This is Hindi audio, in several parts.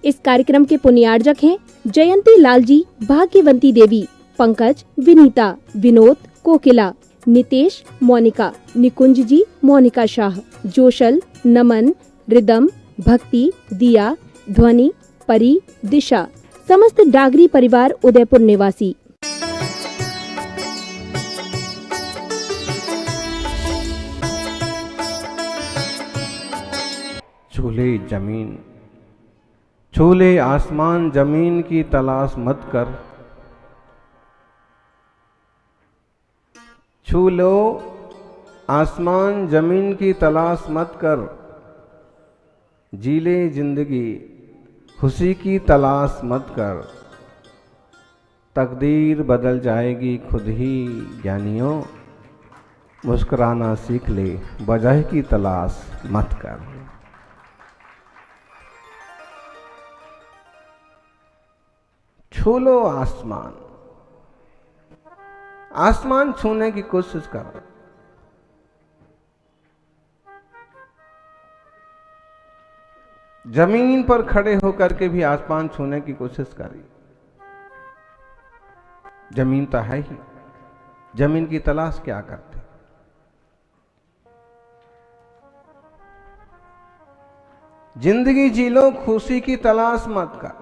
इस कार्यक्रम के पुण्यार्जक हैं जयंती लाल जी, भाग्यवंती देवी, पंकज, विनीता, विनोद, कोकिला, नितेश, मोनिका, निकुंज जी, मोनिका शाह, जोशल, नमन, रिदम, भक्ति, दिया, ध्वनि, परी, दिशा, समस्त डागरी परिवार उदयपुर निवासी। छूले जमीन, छूले आसमान, जमीन की तलाश मत कर। छू लो आसमान, जमीन की तलाश मत कर। जीले जिंदगी, खुशी की तलाश मत कर। तकदीर बदल जाएगी खुद ही ज्ञानियों, मुस्कुराना सीख ले, वजह की तलाश मत कर। छू लो आसमान, आसमान छूने की कोशिश करो। जमीन पर खड़े होकर के भी आसमान छूने की कोशिश करी। जमीन तो है ही, जमीन की तलाश क्या करते। जिंदगी जी लो, खुशी की तलाश मत कर।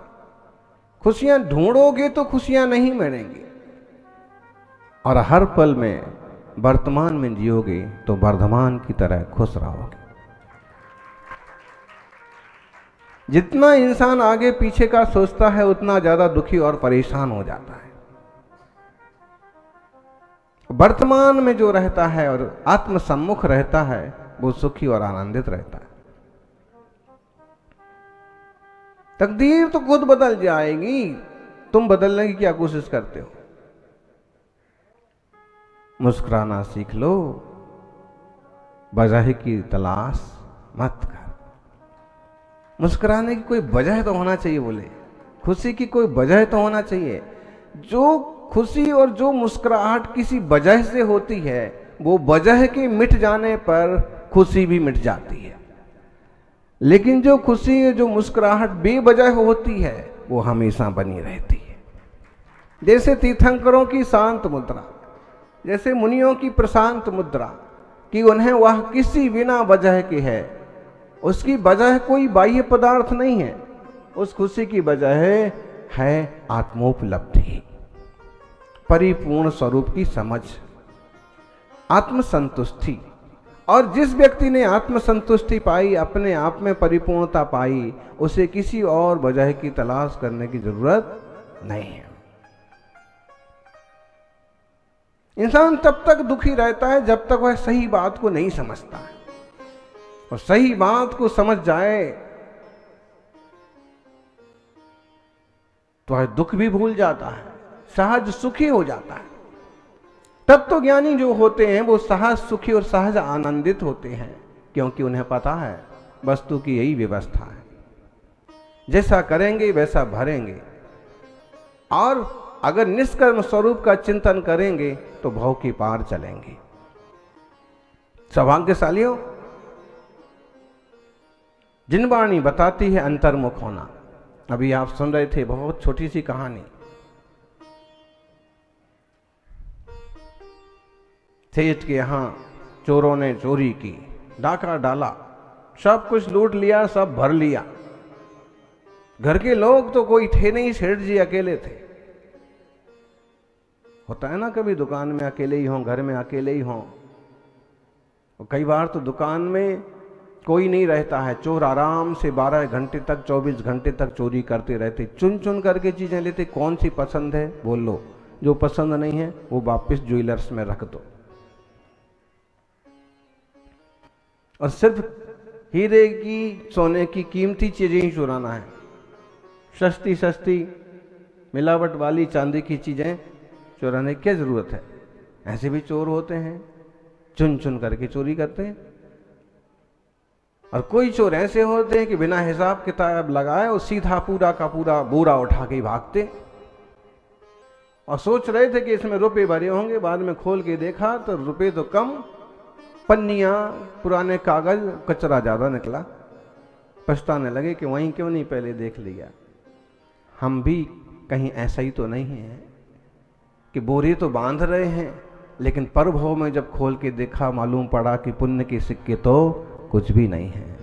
खुशियां ढूंढोगे तो खुशियां नहीं मिलेंगी, और हर पल में वर्तमान में जियोगे तो वर्धमान की तरह खुश रहोगे। जितना इंसान आगे पीछे का सोचता है उतना ज्यादा दुखी और परेशान हो जाता है। वर्तमान में जो रहता है और आत्म सम्मुख रहता है वो सुखी और आनंदित रहता है। तकदीर तो खुद बदल जाएगी, तुम बदलने की क्या कोशिश करते हो। मुस्कुराना सीख लो, वजह की तलाश मत कर। मुस्कुराने की कोई वजह तो होना चाहिए, बोले खुशी की कोई वजह तो होना चाहिए। जो खुशी और जो मुस्कुराहट किसी वजह से होती है, वो वजह के मिट जाने पर खुशी भी मिट जाती है। लेकिन जो खुशी, जो मुस्कुराहट बेवजह होती है, वो हमेशा बनी रहती है। जैसे तीर्थंकरों की शांत मुद्रा, जैसे मुनियों की प्रशांत मुद्रा, कि उन्हें वह किसी बिना वजह की है। उसकी वजह कोई बाह्य पदार्थ नहीं है, उस खुशी की वजह है आत्मोपलब्धि, परिपूर्ण स्वरूप की समझ, आत्मसंतुष्टि। और जिस व्यक्ति ने आत्मसंतुष्टि पाई, अपने आप में परिपूर्णता पाई, उसे किसी और वजह की तलाश करने की जरूरत नहीं है। इंसान तब तक दुखी रहता है जब तक वह सही बात को नहीं समझता है, और सही बात को समझ जाए तो वह दुख भी भूल जाता है, सहज सुखी हो जाता है। तब तो ज्ञानी जो होते हैं वो सहज सुखी और सहज आनंदित होते हैं, क्योंकि उन्हें पता है वस्तु की यही व्यवस्था है, जैसा करेंगे वैसा भरेंगे। और अगर निष्कर्म स्वरूप का चिंतन करेंगे तो भव के पार चलेंगे। सौभाग्यशालियों, जिनवाणी बताती है अंतर्मुख होना। अभी आप सुन रहे थे बहुत छोटी सी कहानी। सेठ के यहां चोरों ने चोरी की, डाका डाला, सब कुछ लूट लिया, सब भर लिया। घर के लोग तो कोई थे नहीं, सेठ जी अकेले थे। होता है ना, कभी दुकान में अकेले ही हों, घर में अकेले ही हों। कई बार तो दुकान में कोई नहीं रहता है, चोर आराम से 12 घंटे तक, 24 घंटे तक चोरी करते रहते, चुन चुन करके चीजें लेते। कौन सी पसंद है बोल लो, जो पसंद नहीं है वो वापस ज्वेलर्स में रख दो। और सिर्फ हीरे की, सोने की कीमती चीजें ही चुराना है। सस्ती सस्ती मिलावट वाली चांदी की चीजें चुराने की क्या जरूरत है। ऐसे भी चोर होते हैं, चुन चुन करके चोरी करते हैं। और कोई चोर ऐसे होते हैं कि बिना हिसाब किताब लगाए और सीधा पूरा का पूरा बोरा उठा के भागते, और सोच रहे थे कि इसमें रुपए भरे होंगे। बाद में खोल के देखा तो रुपए तो कम, पन्नियां, पुराने कागज, कचरा ज्यादा निकला। पछताने लगे कि वहीं क्यों नहीं पहले देख लिया। हम भी कहीं ऐसा ही तो नहीं है कि बोरी तो बांध रहे हैं, लेकिन परभव में जब खोल के देखा मालूम पड़ा कि पुण्य के सिक्के तो कुछ भी नहीं है,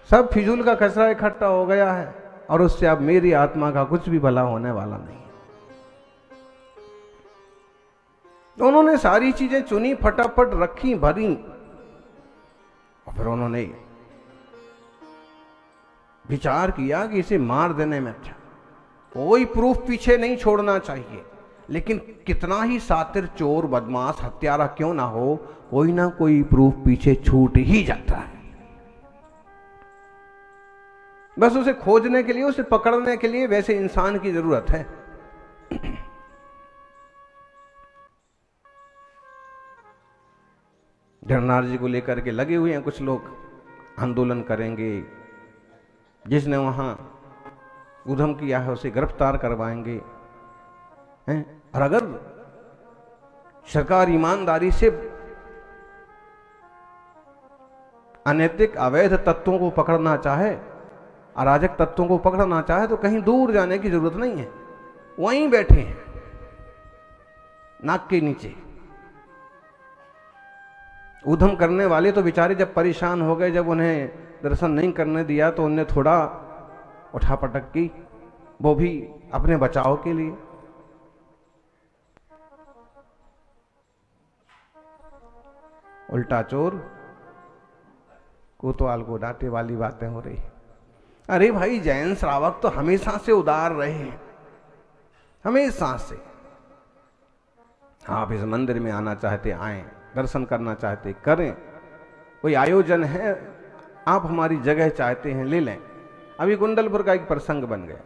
सब फिजूल का कचरा इकट्ठा हो गया है और उससे अब मेरी आत्मा का कुछ भी भला होने वाला नहीं। तो उन्होंने सारी चीजें चुनी, फटाफट रखी, भरी, और फिर उन्होंने विचार किया कि इसे मार देने में अच्छा, कोई प्रूफ पीछे नहीं छोड़ना चाहिए, लेकिन कितना ही सातिर चोर बदमाश हत्यारा क्यों ना हो, कोई ना कोई प्रूफ पीछे छूट ही जाता है। बस उसे खोजने के लिए, उसे पकड़ने के लिए वैसे इंसान की जरूरत है। धर्मराज जी को लेकर के लगे हुए हैं कुछ लोग, आंदोलन करेंगे, जिसने वहां उधम किया है उसे गिरफ्तार करवाएंगे हैं। और अगर सरकार ईमानदारी से अनैतिक अवैध तत्वों को पकड़ना चाहे, अराजक तत्वों को पकड़ना चाहे, तो कहीं दूर जाने की जरूरत नहीं है, वहीं बैठे हैं नाक के नीचे। उधम करने वाले तो बेचारे जब परेशान हो गए, जब उन्हें दर्शन नहीं करने दिया, तो उन्हें थोड़ा उठापटक की, वो भी अपने बचाव के लिए। उल्टा चोर कोतवाल को डांटे वाली बातें हो रही। अरे भाई, जैन श्रावक तो हमेशा से उदार रहे हैं, हमेशा से। आप इस मंदिर में आना चाहते आएं, दर्शन करना चाहते करें, कोई आयोजन है, आप हमारी जगह चाहते हैं ले लें। अभी कुंडलपुर का एक प्रसंग बन गया,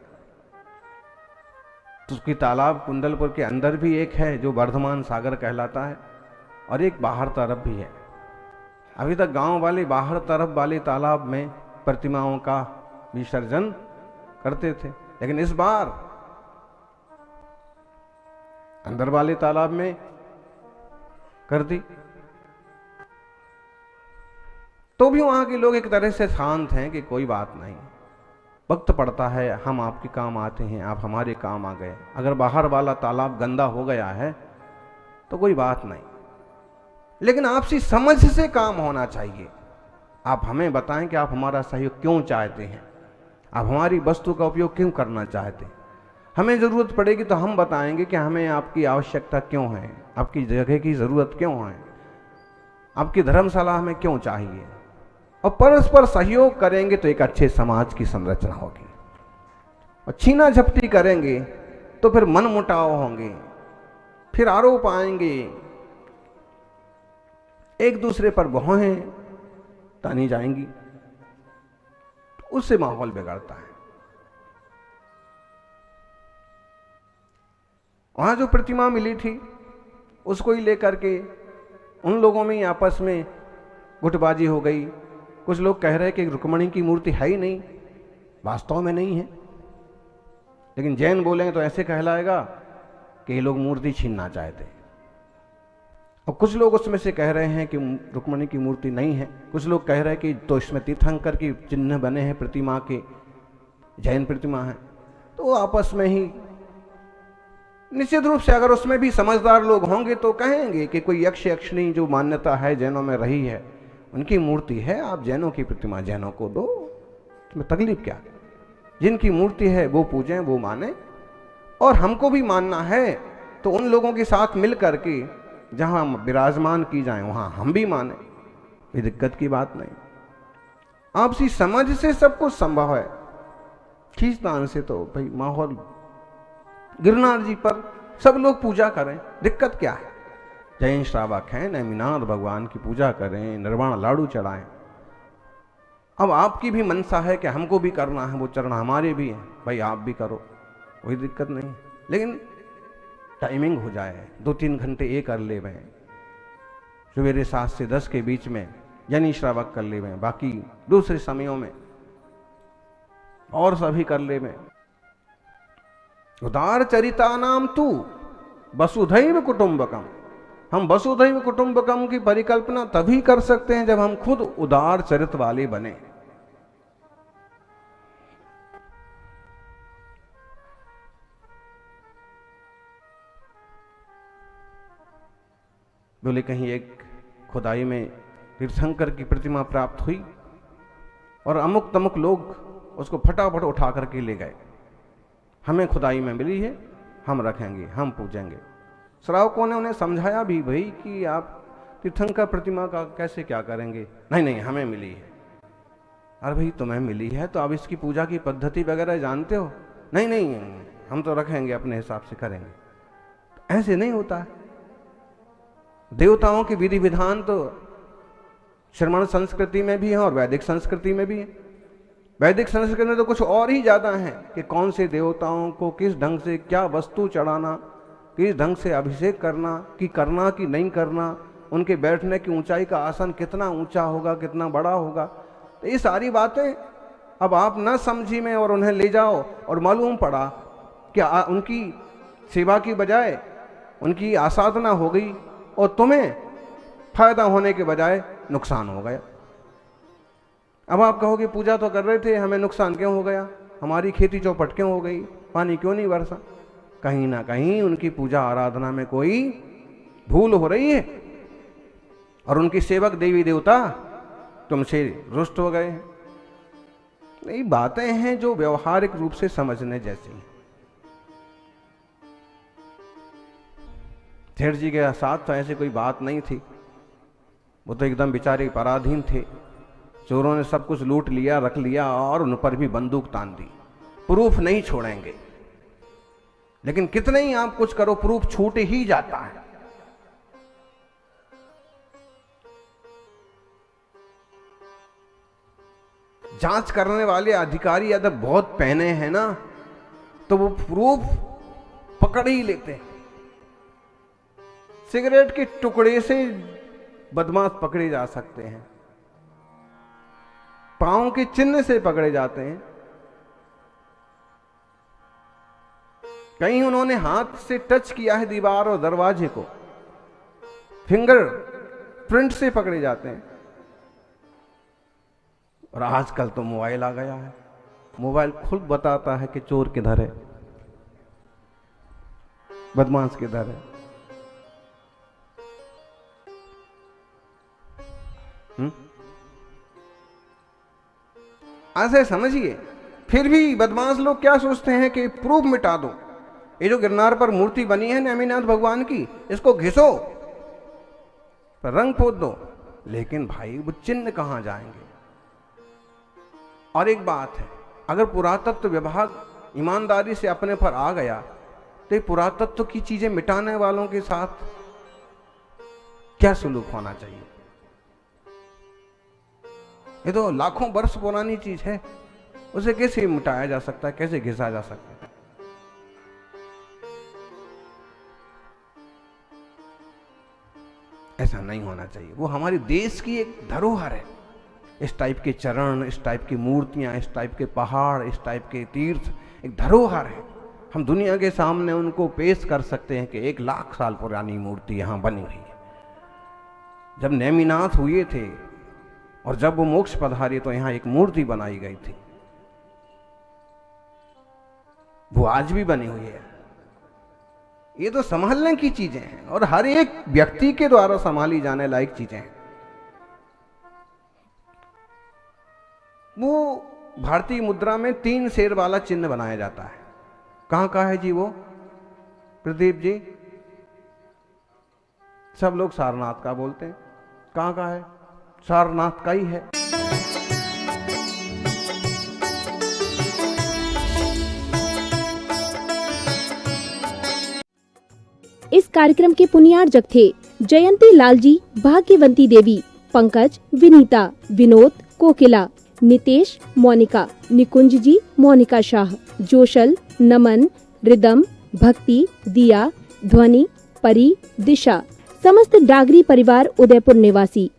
तो उसकी तालाब कुंडलपुर के अंदर भी एक है जो वर्धमान सागर कहलाता है, और एक बाहर तरफ भी है। अभी तक गांव वाले बाहर तरफ वाले तालाब में प्रतिमाओं का विसर्जन करते थे, लेकिन इस बार अंदर वाले तालाब में कर दी। तो भी वहां के लोग एक तरह से शांत हैं कि कोई बात नहीं, वक्त पड़ता है, हम आपके काम आते हैं, आप हमारे काम आ गए। अगर बाहर वाला तालाब गंदा हो गया है तो कोई बात नहीं, लेकिन आपसी समझ से काम होना चाहिए। आप हमें बताएं कि आप हमारा सहयोग क्यों चाहते हैं, आप हमारी वस्तु का उपयोग क्यों करना चाहते हैं। हमें जरूरत पड़ेगी तो हम बताएंगे कि हमें आपकी आवश्यकता क्यों है, आपकी जगह की जरूरत क्यों है, आपकी धर्मशाला हमें क्यों चाहिए। और परस्पर सहयोग करेंगे तो एक अच्छे समाज की संरचना होगी। और छीना झपटी करेंगे तो फिर मन मुटाव होंगे, फिर आरोप आएंगे, एक दूसरे पर भौहें तानी जाएंगी, तो उससे माहौल बिगड़ता है। वहां जो प्रतिमा मिली थी उसको ही लेकर के उन लोगों में आपस में गुटबाजी हो गई। कुछ लोग कह रहे कि रुक्मणी की मूर्ति है ही नहीं, वास्तव में नहीं है, लेकिन जैन बोलेंगे तो ऐसे कहलाएगा कि ये लोग मूर्ति छीनना चाहते। और कुछ लोग उसमें से कह रहे हैं कि रुक्मणी की मूर्ति नहीं है, कुछ लोग कह रहे हैं कि तो इसमें तीर्थंकर की चिन्ह बने हैं प्रतिमा के, जैन प्रतिमा है। तो आपस में ही निश्चित रूप से अगर उसमें भी समझदार लोग होंगे तो कहेंगे कि कोई यक्ष यक्षिणी जो मान्यता है जैनों में रही है, उनकी मूर्ति है, आप जैनों की प्रतिमा जैनों को दो, तुम्हें तकलीफ क्या। जिनकी मूर्ति है वो पूजें, वो माने, और हमको भी मानना है तो उन लोगों के साथ मिल करके जहां विराजमान की जाए वहां हम भी माने, कोई दिक्कत की बात नहीं। आपसी समझ से सब कुछ संभव है। खींचतान से तो भाई माहौल, गिरनार जी पर सब लोग पूजा करें, दिक्कत क्या है। जैन श्रावक हैं, नेमिनाथ भगवान की पूजा करें, निर्वाण लाडू चढ़ाएं। अब आपकी भी मनसा है कि हमको भी करना है, वो चरण हमारे भी हैं, भाई आप भी करो, कोई दिक्कत नहीं, लेकिन टाइमिंग हो जाए, 2-3 घंटे ये कर ले में, सवेरे 7 से 10 के बीच में जैन श्रावक कर ले में, बाकी दूसरे समयों में और सभी कर ले में। उदार चरिता नाम तू वसुधैव कुटुंबकम, हम वसुधैव कुटुंबकम की परिकल्पना तभी कर सकते हैं जब हम खुद उदार चरित्र वाले बने। बोले कहीं एक खुदाई में तीर्थंकर की प्रतिमा प्राप्त हुई और अमुक तमुक लोग उसको फटाफट उठा करके ले गए। हमें खुदाई में मिली है, हम रखेंगे, हम पूजेंगे। श्रावकों ने उन्हें समझाया भी भाई कि आप तीर्थंकर प्रतिमा का कैसे क्या करेंगे। नहीं नहीं, हमें मिली है। अरे भाई तुम्हें मिली है तो आप इसकी पूजा की पद्धति वगैरह जानते हो? नहीं नहीं, हम तो रखेंगे, अपने हिसाब से करेंगे। ऐसे नहीं होता है। देवताओं के विधि विधान तो श्रमण संस्कृति में भी है और वैदिक संस्कृति में भी है। वैदिक संस्कृति में तो कुछ और ही ज्यादा है कि कौन से देवताओं को किस ढंग से क्या वस्तु चढ़ाना, किस ढंग से अभिषेक करना कि नहीं करना, उनके बैठने की ऊंचाई का आसन कितना ऊंचा होगा, कितना बड़ा होगा। तो ये सारी बातें अब आप न समझी में और उन्हें ले जाओ और मालूम पड़ा कि उनकी सेवा की बजाय उनकी आसाधना हो गई और तुम्हें फायदा होने के बजाय नुकसान हो गया। अब आप कहोगे पूजा तो कर रहे थे, हमें नुकसान क्यों हो गया, हमारी खेती चौपट क्यों हो गई, पानी क्यों नहीं बरसा? कहीं ना कहीं उनकी पूजा आराधना में कोई भूल हो रही है और उनकी सेवक देवी देवता तुमसे रुष्ट हो गए हैं। ये बातें हैं जो व्यवहारिक रूप से समझने जैसी हैं। सेठ जी के साथ तो ऐसी कोई बात नहीं थी, वो तो एकदम बेचारे पराधीन थे। चोरों ने सब कुछ लूट लिया, रख लिया और उन पर भी बंदूक तान दी। प्रूफ नहीं छोड़ेंगे, लेकिन कितने ही आप कुछ करो प्रूफ छूट ही जाता है। जांच करने वाले अधिकारी यदि बहुत पहने हैं ना तो वो प्रूफ पकड़ ही लेते हैं। सिगरेट के टुकड़े से बदमाश पकड़े जा सकते हैं, पांव के चिन्ह से पकड़े जाते हैं, कहीं उन्होंने हाथ से टच किया है दीवार और दरवाजे को, फिंगर प्रिंट से पकड़े जाते हैं। और आजकल तो मोबाइल आ गया है, मोबाइल खुद बताता है कि चोर किधर है, बदमाश किधर है। ऐसे समझिए। फिर भी बदमाश लोग क्या सोचते हैं कि प्रूफ मिटा दो, ये जो गिरनार पर मूर्ति बनी है नेमिनाथ भगवान की, इसको घिसो, रंग पोत दो। लेकिन भाई वो चिन्ह कहां जाएंगे? और एक बात है, अगर पुरातत्व विभाग ईमानदारी से अपने पर आ गया तो ये पुरातत्व की चीजें मिटाने वालों के साथ क्या सुलूक होना चाहिए? ये तो लाखों वर्ष पुरानी चीज है, उसे कैसे मिटाया जा सकता है, कैसे घिसा जा सकता है? ऐसा नहीं होना चाहिए। वो हमारे देश की एक धरोहर है। इस टाइप के चरण, इस टाइप की मूर्तियां, इस टाइप के पहाड़, इस टाइप के तीर्थ एक धरोहर है। हम दुनिया के सामने उनको पेश कर सकते हैं कि 1 लाख साल पुरानी मूर्ति यहां बनी हुई है। जब नेमिनाथ हुए थे और जब वो मोक्ष पधारे तो यहां एक मूर्ति बनाई गई थी, वो आज भी बनी हुई है। ये तो संभालने की चीजें हैं और हर एक व्यक्ति के द्वारा संभाली जाने लायक चीजें हैं। वो भारतीय मुद्रा में 3 शेर वाला चिन्ह बनाया जाता है। कहां का है जी वो, प्रदीप जी? सब लोग सारनाथ का बोलते हैं। कहां का है? सारनाथ का ही है। इस कार्यक्रम के पुण्यार्जक थे जयंती लालजी, भाग्यवंती देवी, पंकज, विनीता, विनोद, कोकिला, नितेश, मोनिका, निकुंज जी, मोनिका शाह, जोशल, नमन, रिदम, भक्ति, दिया, ध्वनि, परी, दिशा, समस्त डागरी परिवार उदयपुर निवासी।